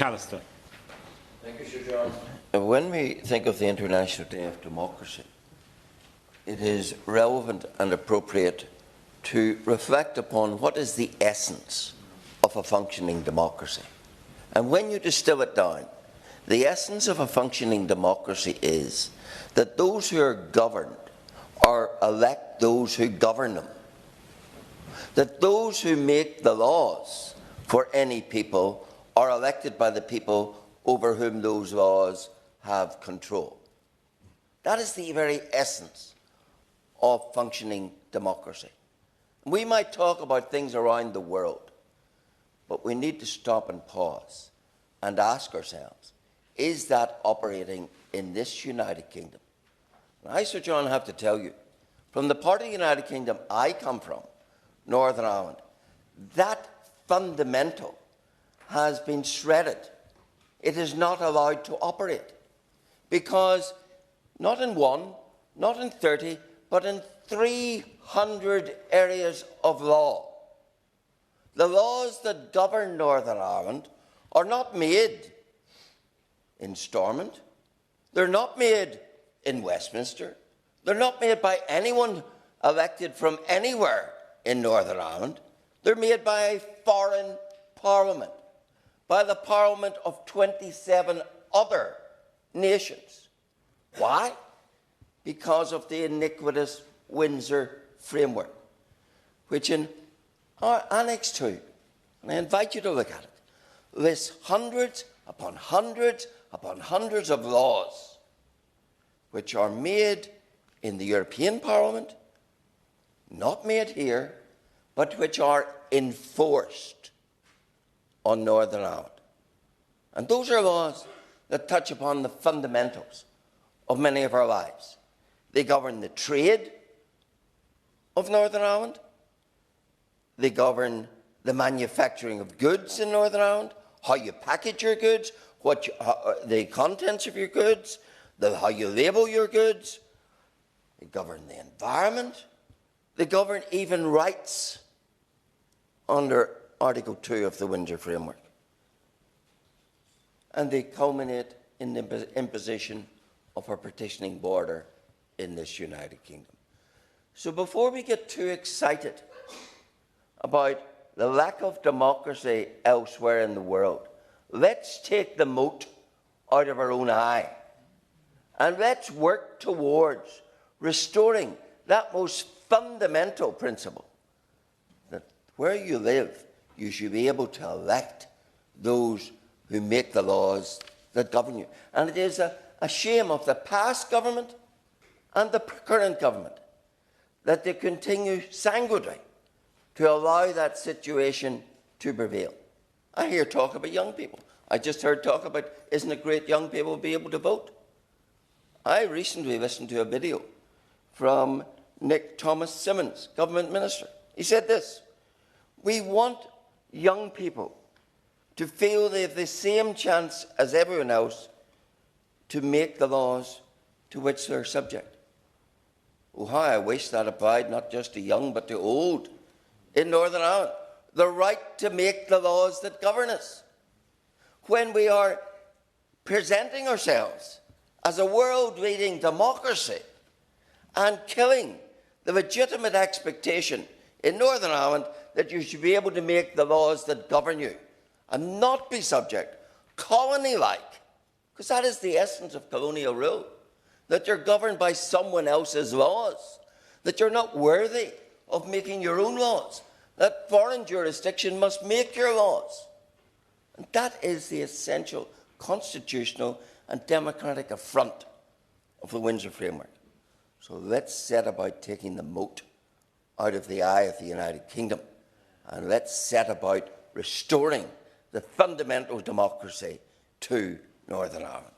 Allister. Thank you, Sir John. When we think of the International Day of Democracy, it is relevant and appropriate to reflect upon what is the essence of a functioning democracy. And when you distill it down, the essence of a functioning democracy is that those who are governed elect those who govern them. That those who make the laws for any people are elected by the people over whom those laws have control. That is the very essence of functioning democracy. We might talk about things around the world, but we need to stop and pause and ask ourselves, is that operating in this United Kingdom? And I, Sir John, have to tell you, from the part of the United Kingdom I come from, Northern Ireland, that fundamental has been shredded. It is not allowed to operate because not in one, not in 30, but in 300 areas of law. The laws that govern Northern Ireland are not made in Stormont. They're not made in Westminster. They're not made by anyone elected from anywhere in Northern Ireland. They're made by a foreign parliament, by the parliament of 27 other nations. Why? Because of the iniquitous Windsor framework, which in our Annex 2, and I invite you to look at it, lists hundreds upon hundreds upon hundreds of laws which are made in the European Parliament, not made here, but which are enforced on Northern Ireland. And those are laws that touch upon the fundamentals of many of our lives. They govern the trade of Northern Ireland. They govern the manufacturing of goods in Northern Ireland, how you package your goods, the contents of your goods, how you label your goods. They govern the environment. They govern even rights under Article 2 of the Windsor Framework. And they culminate in the imposition of a partitioning border in this United Kingdom. So before we get too excited about the lack of democracy elsewhere in the world, let's take the mote out of our own eye and let's work towards restoring that most fundamental principle that where you live, you should be able to elect those who make the laws that govern you. And it is a shame of the past government and the current government that they continue sanguinely to allow that situation to prevail. I hear talk about young people. I just heard talk about, isn't it great young people will be able to vote? I recently listened to a video from Nick Thomas Simmons, government minister. He said this: we want young people to feel they have the same chance as everyone else to make the laws to which they're subject. Oh, how I wish that applied not just to young but to old in Northern Ireland. The right to make the laws that govern us. When we are presenting ourselves as a world-leading democracy and killing the legitimate expectation in Northern Ireland that you should be able to make the laws that govern you and not be subject, colony-like, because that is the essence of colonial rule, that you're governed by someone else's laws, that you're not worthy of making your own laws, that foreign jurisdiction must make your laws. And that is the essential constitutional and democratic affront of the Windsor Framework. So let's set about taking the mote out of the eye of the United Kingdom, and let's set about restoring the fundamental democracy to Northern Ireland.